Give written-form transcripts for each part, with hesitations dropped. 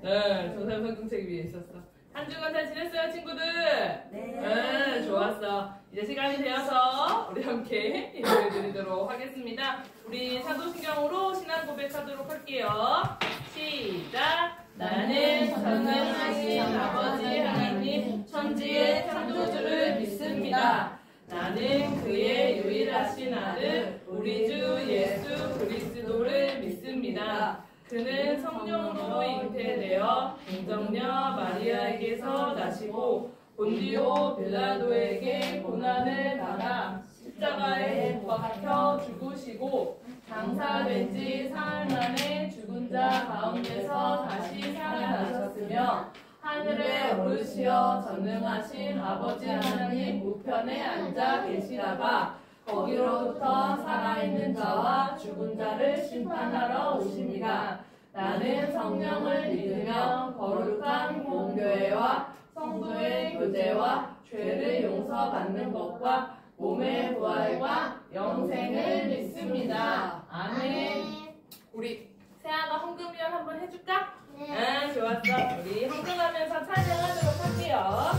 네, 조사용 성경책 위에 있었어. 한 주간 잘 지냈어요, 친구들? 네, 좋았어. 이제 시간이 되어서 우리 함께 인사를 드리도록 하겠습니다. 우리 사도신경으로 신앙 고백하도록 할게요. 시작! 나는 전능하신 아버지 하나님 천지의 창조주를 믿습니다. 나는 그의 유일하신 아들 우리 주 예수 그리스도를 믿습니다. 그는 성령으로 잉태되어 동정녀 마리아에게서 나시고 본디오 빌라도에게 고난을 받아 십자가에 못 박혀 죽으시고 장사된 지 사흘 만에 죽은 자 가운데서 다시 살아나셨으며 하늘에 오르시어 전능하신 아버지 하나님 우편에 앉아 계시다가 거기로부터 살아있는 자와 죽은 자를 심판하러 오십니다. 나는 성령을 믿으며 거룩한 공교회와 성도의 교제와 죄를 용서받는 것과 몸의 부활과 영생을 믿습니다. 아멘. 우리 세아가 헌금위원 한번 해줄까? 네. 좋았어. 우리 헌금하면서 찬양하도록 할게요.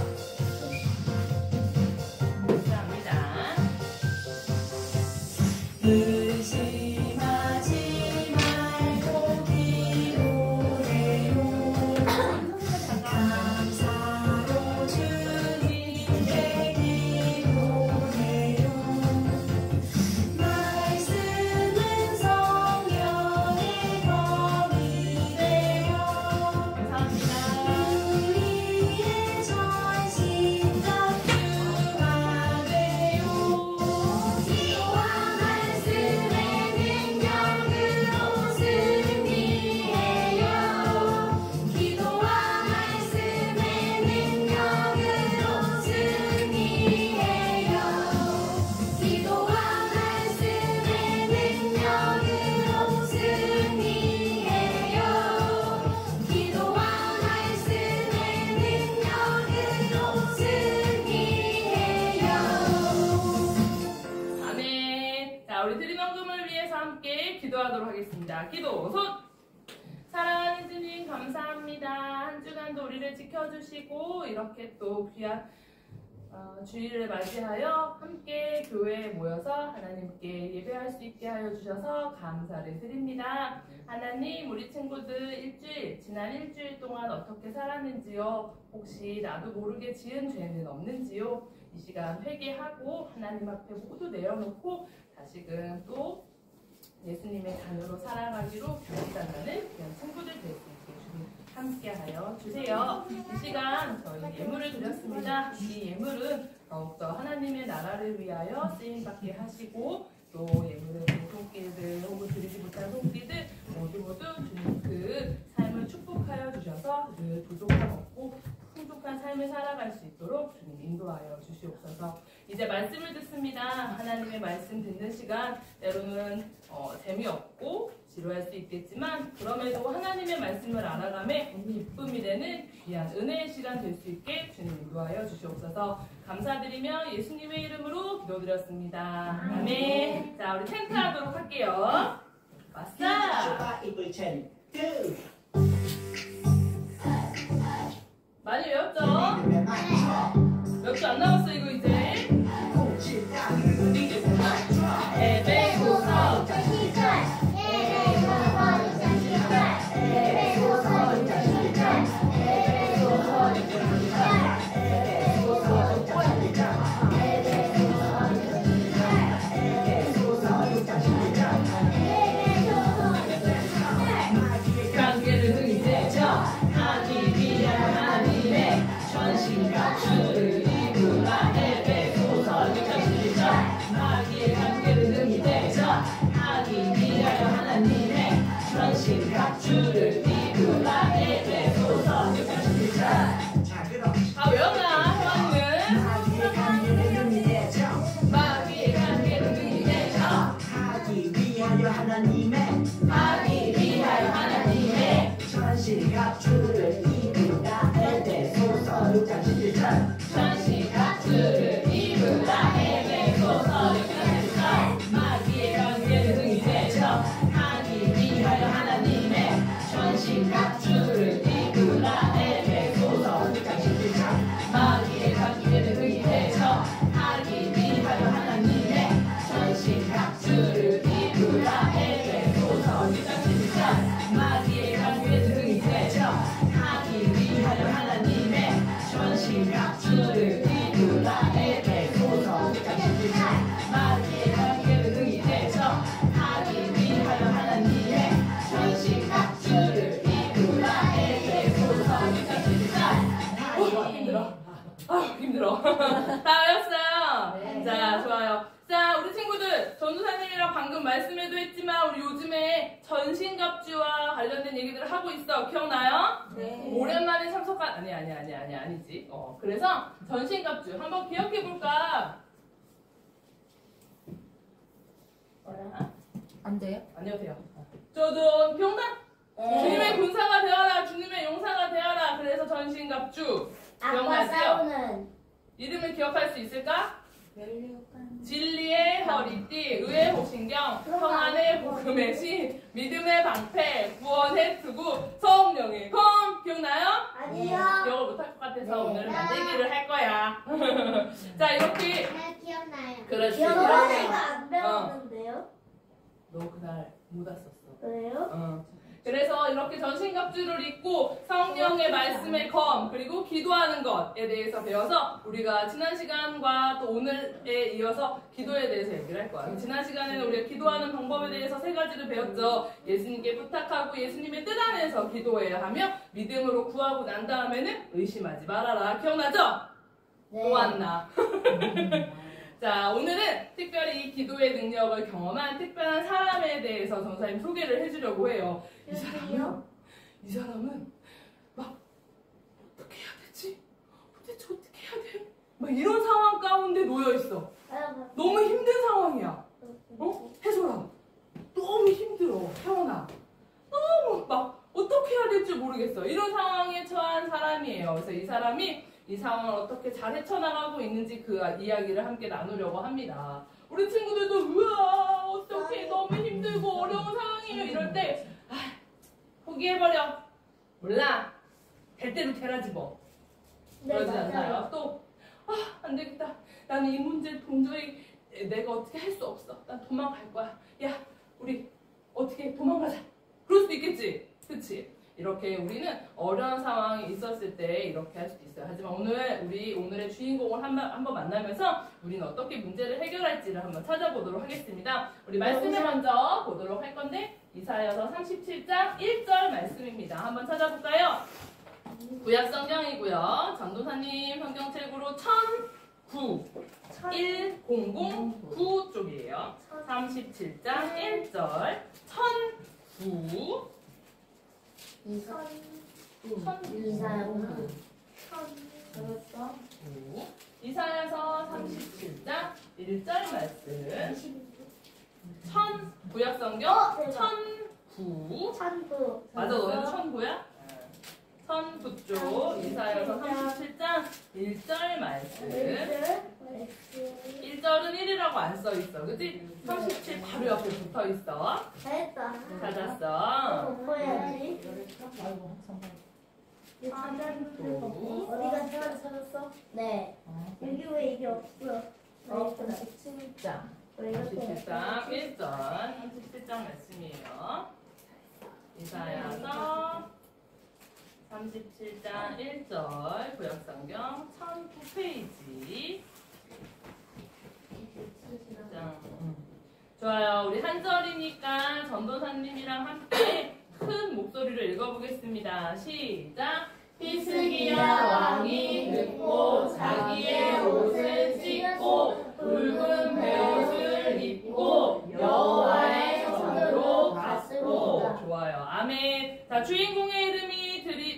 의심하지 말고 기도해요. 감사로 주님께 기도해요. 말씀은 성령의 검이 되어 우리의 전신 captu가 되요. 기도하도록 하겠습니다. 기도 손! 사랑하는 주님 감사합니다. 한 주간도 우리를 지켜주시고 이렇게 또 귀한 주일을 맞이하여 함께 교회에 모여서 하나님께 예배할 수 있게 하여 주셔서 감사를 드립니다. 하나님 우리 친구들 지난 일주일 동안 어떻게 살았는지요? 혹시 나도 모르게 지은 죄는 없는지요? 이 시간 회개하고 하나님 앞에 모두 내어놓고 다시금 또 예수님의 자녀로 살아가기로 결단하는 그런 친구들 될 수 있게 주님 함께하여 주세요. 이 시간 저희 예물을 드렸습니다. 이 예물은 더욱더 하나님의 나라를 위하여 쓰임받게 하시고 또 예물을 손길들 혹은 드리지 못한 손길들 모두 주님 그 삶을 축복하여 주셔서 늘 부족함 없고 풍족한 삶을 살아갈 수 있도록 주님 인도하여 주시옵소서. 이제 말씀을 듣습니다. 하나님의 말씀 듣는 시간 때로는 재미없고 지루할 수 있겠지만 그럼에도 하나님의 말씀을 알아가며 기쁨이 되는 귀한 은혜의 시간 될 수 있게 주님 인도하여 주시옵소서. 감사드리며 예수님의 이름으로 기도드렸습니다. 아멘. 자, 우리 텐트 하도록 할게요. 왔어! 많이 외웠죠? 몇 주 안 남았어 이거 이제. 에베소서 관계를 등이 되죠. 하기 위한 하나님의 전신갑주를 입으라. 에베소서 6장 11절. 마귀의 관계를 등이 되죠. 하기 위하여 하나님의 전신갑주를 입으라. 에베소서 6장 11절. 아 외웠나? 혜원이는? 마귀의 관계를 등이 되죠. 마귀의 관계를 등이 되죠. 하기 위하여 하나님의 전신갑주를 입으라. 에베소서 6장 11절. 전신갑주를 입으라. 에베소서 6장 11절. 마귀의 관계를 등이 되죠. 하기 위하여 하나님의 전신갑주를 아유 힘들어. 다 외웠어요? 네. 자 좋아요. 자 우리 친구들 전도사님이랑 방금 말씀해도 했지만 우리 요즘에 전신갑주와 관련된 얘기들을 하고 있어. 기억나요? 네. 오랜만에 참석한 아니지. 그래서 전신갑주 한번 기억해 볼까? 뭐라? 안 돼요? 아니요 돼요. 조돈 병단 주님의 군사가 되어라. 주님의 용사가 되어라. 그래서 전신갑주 아빠 기억나세요? 싸우는 이름을 기억할 수 있을까? 진리의 허리띠, 의의 복신경, 평안의 복음의 신, 믿음의 방패, 구원의 투구, 성령의 검 기억나요? 아니요. 기억을 못할 것 같아서 네. 오늘 만들기를 할 거야. 자 이렇게 네, 기억나요. 그렇지. 기억나요. 안 배웠는데요? 너 그날 못 왔었어. 그래요? 그래서 이렇게 전신갑주를 입고 성령의 말씀의 검 그리고 기도하는 것에 대해서 배워서 우리가 지난 시간과 또 오늘에 이어서 기도에 대해서 얘기를 할 거야. 지난 시간에는 우리가 기도하는 방법에 대해서 3가지를 배웠죠. 예수님께 부탁하고 예수님의 뜻 안에서 기도해야 하며 믿음으로 구하고 난 다음에는 의심하지 말아라. 기억나죠? 또 왔나? 자, 오늘은 특별히 이 기도의 능력을 경험한 특별한 사람에 대해서 전사님 소개를 해주려고 해요. 이 사람은 막 어떻게 해야 되지? 도대체 어떻게 해야 돼? 막 이런 상황 가운데 놓여 있어. 너무 힘든 상황이야. 해소라. 너무 힘들어. 태어나. 너무 막 어떻게 해야 될지 모르겠어. 이런 상황에 처한 사람이에요. 그래서 이 사람이 이 상황을 어떻게 잘 헤쳐나가고 있는지 그 이야기를 함께 나누려고 합니다. 우리 친구들도 우와 어떻게 너무 힘들고 어려운 상황이에요. 이럴 때 포기해버려. 몰라. 될 대로 되라지 뭐. 그러지 않나요? 또 안 되겠다. 나는 이 문제 도저히 내가 어떻게 할 수 없어. 난 도망갈 거야. 야 우리 어떻게 도망가자. 그럴 수도 있겠지. 그치? 이렇게 우리는 어려운 상황이 있었을 때 이렇게 할 수도 있어요. 하지만 오늘의 주인공을 한번 만나면서 우리는 어떻게 문제를 해결할지를 한번 찾아보도록 하겠습니다. 우리 말씀을 먼저 보도록 할 건데 이사야서 37장 1절 말씀입니다. 한번 찾아볼까요? 구약 성경이고요. 전도사님 성경책으로 1009 쪽이에요. 37장 1절 1009 이사야서 37장 1절 말씀 구약 성경 1009 맞아 너네도 1009야? 1009쪽 이사야서 37장 1절 말씀 1절은 1이라고 안 써있어 그치? 37 바로 옆에 붙어있어 잘했다. 찾았어 공부해야지. 어디가 찾았어? 네. 여기 왜 이게 없어? 37장. 왜 이렇게 37장 1절 37장 말씀이에요 이사야서 37장 1절 구약성경 1009페이지 좋아요. 우리 한 절이니까 전도사님이랑 함께 큰 목소리로 읽어보겠습니다. 시작! 히스기야 왕이 듣고 자기의 옷을 찢고 붉은 베옷을 입고 여호와의 전으로 갔고 좋아요. 아멘. 자, 주인공의 이름이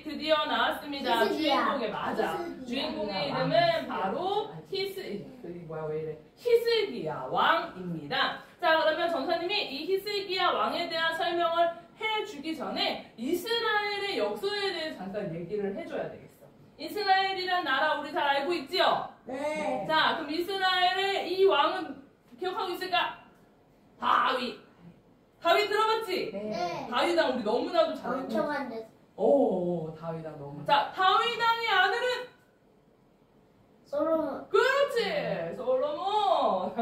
드디어 나왔습니다. 주인공의 맞아. 주인공의 이름은 바로 히스기야 왕입니다. 자, 그러면 전사님이 이 히스기야 왕에 대한 설명을 해주기 전에 이스라엘의 역사에 대해서 잠깐 얘기를 해줘야 되겠어. 이스라엘이란 나라 우리 잘 알고 있지요? 네. 자, 그럼 이스라엘의 이 왕은 기억하고 있을까? 다윗 들어봤지? 네. 다윗왕 우리 너무나도 잘 알고 엄청 안 됐어. 오, 다윗왕 너무. 자, 다윗왕의 아들은 솔로몬. 그렇지, 솔로몬.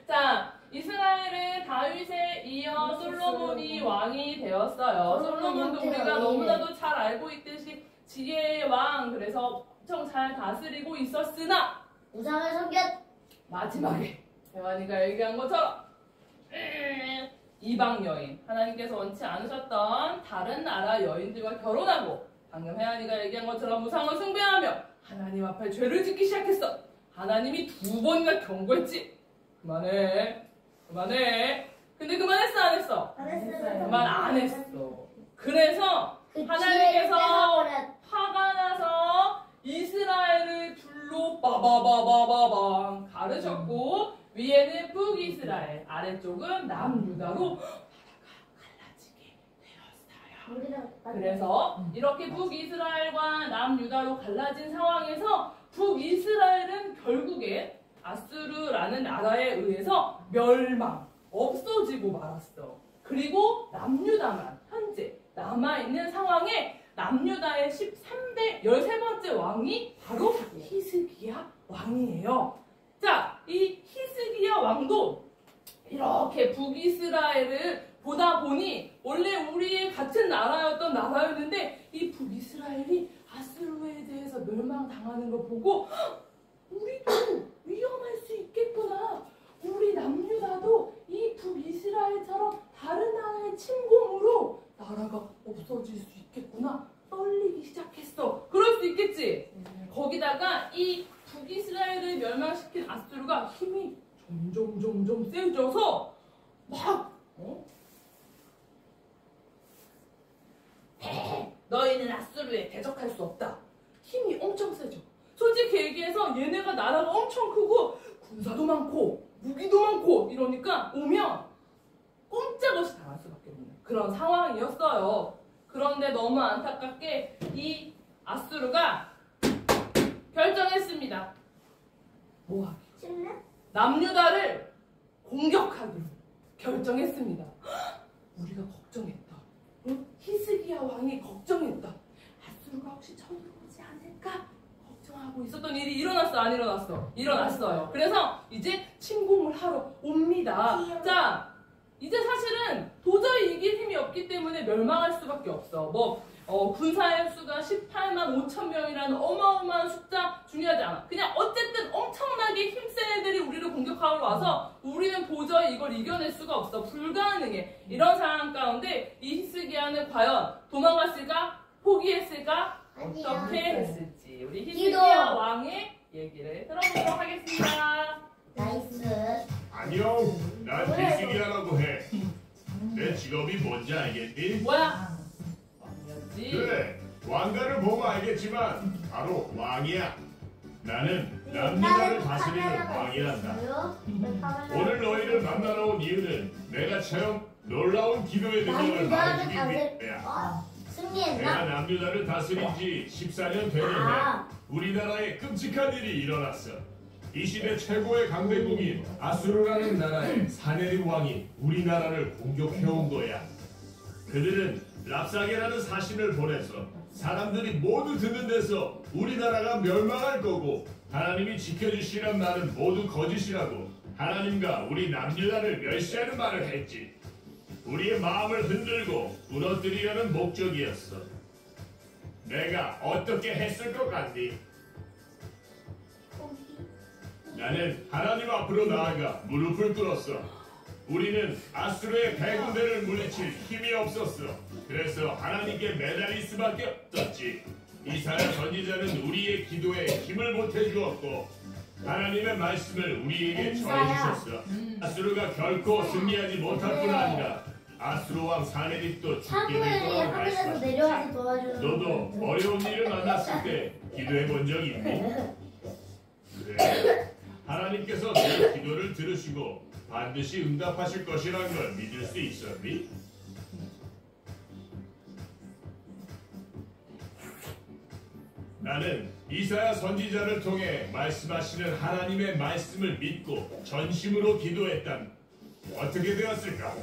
자, 이스라엘은 다윗에 이어 솔로몬이 왕이 되었어요. 솔로몬도 우리가 너무나도 잘 알고 있듯이 지혜의 왕, 그래서 엄청 잘 다스리고 있었으나 우상을 섬겼. 마지막에 대환이가 얘기한 것처럼 이방 여인, 하나님께서 원치 않으셨던 다른 나라 여인들과 결혼하고 방금 혜연이가 얘기한 것처럼 우상을 숭배하며 하나님 앞에 죄를 짓기 시작했어. 하나님이 2번이나 경고했지. 그만해. 근데 그만했어 안 했어? 안 했어요. 그만 안 했어. 그래서 그 하나님께서 뺏어버렸- 화가 나서 이스라엘을 둘로 빠바바바바방 가르셨고 위에는 북이스라엘, 아래쪽은 남유다로 갈라지게 되었어요. 우리랑 똑같네. 그래서 이렇게 북이스라엘과 남유다로 갈라진 상황에서 북이스라엘은 결국에 아수르라는 나라에 의해서 멸망, 없어지고 말았어. 그리고 남유다만 현재 남아있는 상황에 남유다의 13번째 왕이 바로 히스기야 왕이에요. 자, 이 히스기야 왕도 이렇게 북이스라엘을 보다 보니 원래 우리의 같은 나라였던 나라였는데 이 북이스라엘이 아수르에 대해서 멸망당하는 거 보고 우리도 위험할 수 있겠구나. 우리 남유다도 이 북이스라엘처럼 다른 나라의 침공으로 나라가 없어질 수 있겠구나. 떨리기 시작했어. 그럴 수 있겠지? 거기다가 이 북이스라엘을 멸망시킨 아수르가 힘이 점점 세져서 막 너희는 아수르에 대적할 수 없다. 힘이 엄청 세져. 솔직히 얘기해서 얘네가 나라가 엄청 크고 군사도 많고 무기도 많고 이러니까 오면 꼼짝없이 당할 수밖에 없는 그런 상황이었어요. 그런데 너무 안타깝게 이 아수르가 결정했습니다. 뭐하기? 쉽네? 남유다를 공격하기로 결정했습니다. 우리가 걱정했다. 응? 히스기야 왕이 걱정했다. 아수르가 혹시 쳐들어오지 않을까? 걱정하고 있었던 일이 일어났어, 안 일어났어? 일어났어요. 그래서 이제 침공을 하러 옵니다. 자, 이제 사실은 도저히 이길 힘이 없기 때문에 멸망할 수밖에 없어. 군사의 수가 18만 5천 명이라는 어마어마한 숫자 중요하지 않아. 그냥 어쨌든 엄청나게 힘센 애들이 우리를 공격하러 와서 우리는 도저히 이걸 이겨낼 수가 없어. 불가능해. 이런 상황 가운데 이 히스기야는 과연 도망갔을까? 포기했을까? 아니야. 어떻게 했을지 우리 기도. 히스기야 왕의 얘기를 들어보도록 하겠습니다. 나이스. 안녕, 난 히스기야라고 해. 내 직업이 뭔지 알겠니? 뭐야? 왕이었지. 그래, 왕가를 보면 알겠지만 바로 왕이야. 나는 남유다를 다스리는 왕이란다. 오늘 너희를 만나러 온 이유는 내가 처럼 놀라운 기도의 능력을 말해주기 위해야. 승리했나? 내가 남유다를 다스린 지 14년 되는 해 우리나라에 끔찍한 일이 일어났어. 이 시대 최고의 강대국인 아수르라는 나라의 사네립 왕이 우리나라를 공격해온 거야. 그들은 랍사게라는 사신을 보내서 사람들이 모두 듣는 데서 우리나라가 멸망할 거고 하나님이 지켜주시란 말은 모두 거짓이라고 하나님과 우리 남유다를 멸시하는 말을 했지. 우리의 마음을 흔들고 무너뜨리려는 목적이었어. 내가 어떻게 했을 것 같니? 나는 하나님 앞으로 나아가 무릎을 꿇었어. 우리는 아수르의 대군대를 물리칠 힘이 없었어. 그래서 하나님께 매달릴 수밖에 없었지. 이사야 선지자는 우리의 기도에 힘을 보태주었고 하나님의 말씀을 우리에게 전해주셨어. 아수르가 결코 승리하지 못할 뿐 아니라 아수르 왕 사네립도 죽게 될 사무엘이 거라고 하늘에서 말씀하셨지. 내려와서 도와주는 너도 어려운 일을 만났을 때 기도해 본 적 있니? 그래. 하나님께서 내 기도를 들으시고 반드시 응답하실 것이라는 걸 믿을 수 있었니? 나는 이사야 선지자를 통해 말씀하시는 하나님의 말씀을 믿고 전심으로 기도했단 어떻게 되었을까?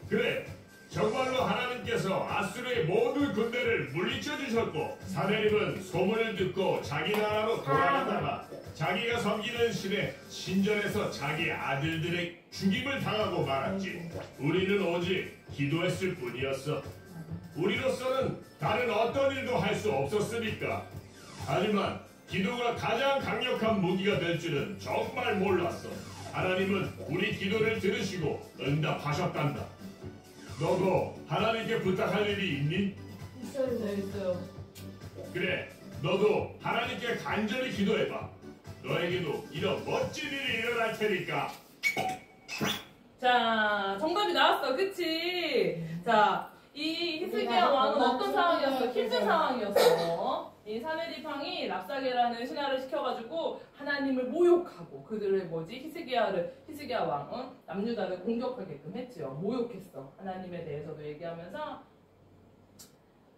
그래, 정말로 하나님께서 아수르의 모든 군대를 물리쳐 주셨고 사네립은 소문을 듣고 자기 나라로 돌아가다가 자기가 섬기는 신의 신전에서 자기 아들들의 죽임을 당하고 말았지. 우리는 오직 기도했을 뿐이었어. 우리로서는 다른 어떤 일도 할 수 없었으니까. 하지만 기도가 가장 강력한 무기가 될 줄은 정말 몰랐어. 하나님은 우리 기도를 들으시고 응답하셨단다. 너도 하나님께 부탁할 일이 있니? 있어요. 네, 있어요. 그래, 너도 하나님께 간절히 기도해봐. 너에게도 이런 멋진 일이 일어날 테니까. 자, 정답이 나왔어. 그치? 자, 이 히스기야 왕은 어떤 상황이었어? 힘든 상황이었어. 이 사네립왕이 랍사게라는 신하를 시켜가지고 하나님을 모욕하고 그들을 히스기야 왕은 남유다를 공격하게끔 했지요. 모욕했어. 하나님에 대해서도 얘기하면서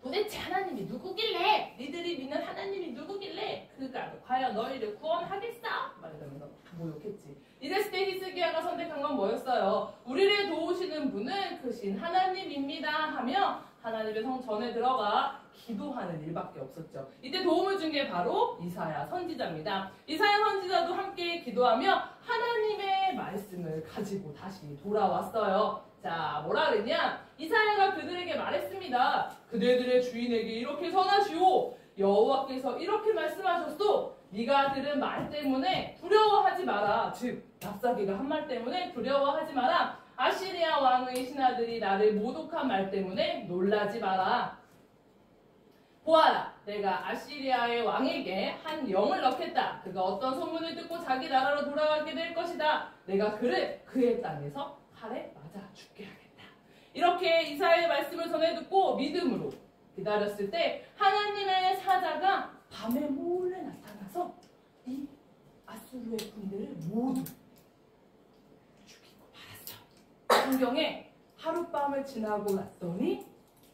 도대체 하나님이 누구길래? 니들이 믿는 하나님이 누구길래? 그가 과연 너희를 구원하겠어? 말하면서 모욕했지. 이랬을 때 히스기야가 선택한 건 뭐였어요? 우리를 도우시는 분은 크신 하나님입니다 하며 하나님의 성전에 들어가 기도하는 일밖에 없었죠. 이때 도움을 준 게 바로 이사야 선지자입니다. 이사야 선지자도 함께 기도하며 하나님의 말씀을 가지고 다시 돌아왔어요. 자, 뭐라 그랬냐? 이사야가 그들에게 말했습니다. 그대들의 주인에게 이렇게 선하시오. 여호와께서 이렇게 말씀하셨소. 네가 들은 말 때문에 두려워하지 마라. 즉, 랍사게가 한 말 때문에 두려워하지 마라. 아시리아 왕의 신하들이 나를 모독한 말 때문에 놀라지 마라. 보아라, 내가 아시리아의 왕에게 한 영을 넣겠다. 그가 어떤 소문을 듣고 자기 나라로 돌아가게 될 것이다. 내가 그를 그의 땅에서 칼에 맞아 죽게 하겠다. 이렇게 이사야의 말씀을 전해 듣고 믿음으로 기다렸을 때 하나님의 사자가 밤에 몰래 나타나서 이 아수르의 군대를 모두 죽이고 말았어. 성경에 하룻밤을 지나고 났더니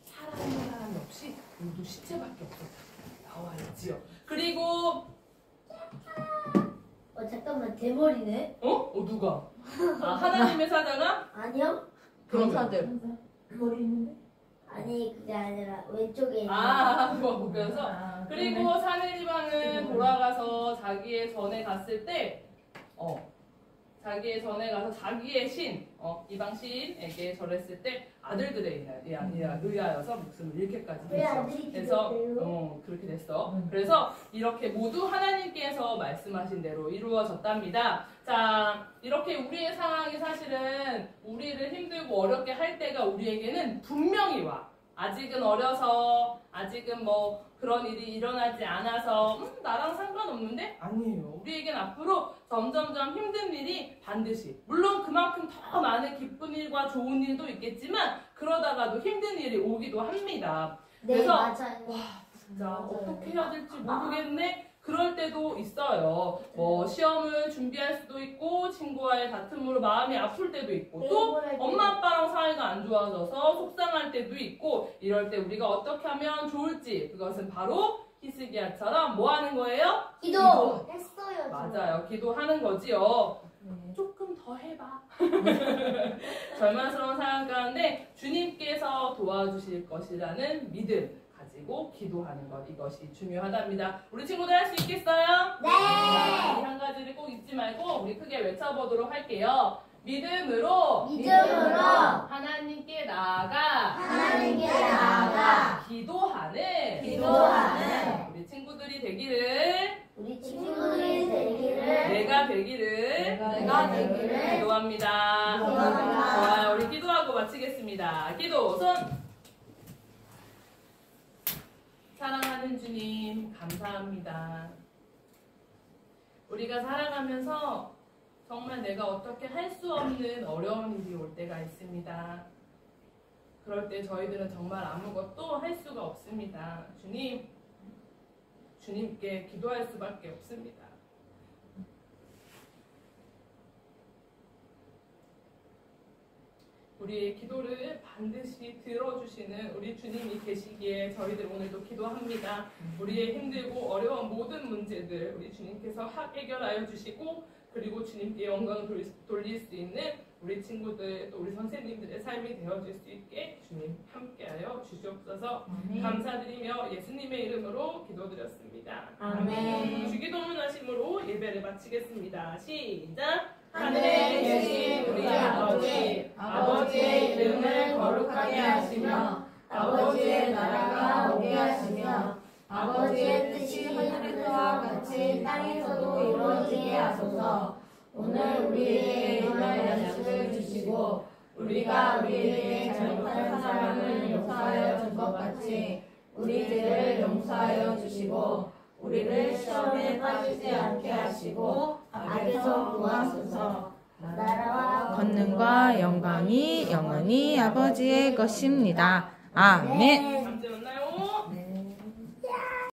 사람 없이 모두 시체밖에 없었다 나와 있지요. 그리고 잠깐만 대머리네. 누가? 하나님의 사자가? 아니요? 병사들. 머리 있는데? 아니 그게 아니라 왼쪽에 있는. 그거 보면서. 그리고 사네립 왕은 돌아가서 자기의 전에 갔을 때 자기의 전에 가서 자기의 신, 이방 시인에게 절했을 때 아들들에 의하여서 목숨을 잃게까지 왜 했어. 아들이 그래서 죽었대요? 그렇게 됐어. 그래서 이렇게 모두 하나님께서 말씀하신 대로 이루어졌답니다. 자, 이렇게 우리의 상황이 사실은 우리를 힘들고 어렵게 할 때가 우리에게는 분명히 와. 아직은 어려서, 아직은 뭐 그런 일이 일어나지 않아서 나랑 상관없는데? 아니에요. 우리에겐 앞으로 점점점 힘든 일이 반드시, 물론 그만큼 더 많은 기쁜 일과 좋은 일도 있겠지만 그러다가도 힘든 일이 오기도 합니다. 네 그래서 맞아요. 진짜 어떻게 해야 될지 모르겠네? 그럴 때도 있어요. 뭐 시험을 준비할 수도 있고 친구와의 다툼으로 마음이 아플 때도 있고 또 엄마 아빠랑 사이가 안 좋아져서 속상할 때도 있고 이럴 때 우리가 어떻게 하면 좋을지 그것은 바로 히스기야처럼 뭐 하는 거예요? 기도 했어요. 저. 맞아요. 기도하는 거지요. 조금 더 해봐. 절망스러운 상황 가운데 주님께서 도와주실 것이라는 믿음 가지고 기도하는 것, 이것이 중요하답니다. 우리 친구들 할 수 있겠어요? 네. 이 한 가지를 꼭 잊지 말고 우리 크게 외쳐보도록 할게요. 믿음으로 하나님께 나아가 기도하는 우리 친구들이 되기를 내가 되기를 기도합니다. 좋아요. 우리 기도하고 마치겠습니다. 기도 손. 사랑하는 주님 감사합니다. 우리가 살아가면서 정말 내가 어떻게 할 수 없는 어려운 일이 올 때가 있습니다. 그럴 때 저희들은 정말 아무것도 할 수가 없습니다. 주님께 기도할 수밖에 없습니다. 우리의 기도를 반드시 들어주시는 우리 주님이 계시기에 저희들 오늘도 기도합니다. 우리의 힘들고 어려운 모든 문제들 우리 주님께서 해결하여 주시고 그리고 주님께 영광 돌릴 수 있는 우리 친구들 또 우리 선생님들의 삶이 되어줄 수 있게 주님 함께하여 주시옵소서. 감사드리며 예수님의 이름으로 기도드렸습니다. 아멘. 주기도문하심으로 예배를 마치겠습니다. 시작! 하늘에 계신 우리 아버지, 아버지의 이름을 거룩하게 하시며 아버지의 나라가 오게 하시며 아버지의 뜻이 하늘과 같이 땅에서도 이루어지게 하소서. 오늘 우리에게 일용할 양식을 주시고 우리가 우리에게 잘못한 사람을 용서하여 준 것 같이 우리 죄를 용서하여 주시고 우리를 시험에 빠지지 않게 하시고 악에서 구하소서. 나라와 권능과 영광이 영원히 아버지의 것입니다. 아멘.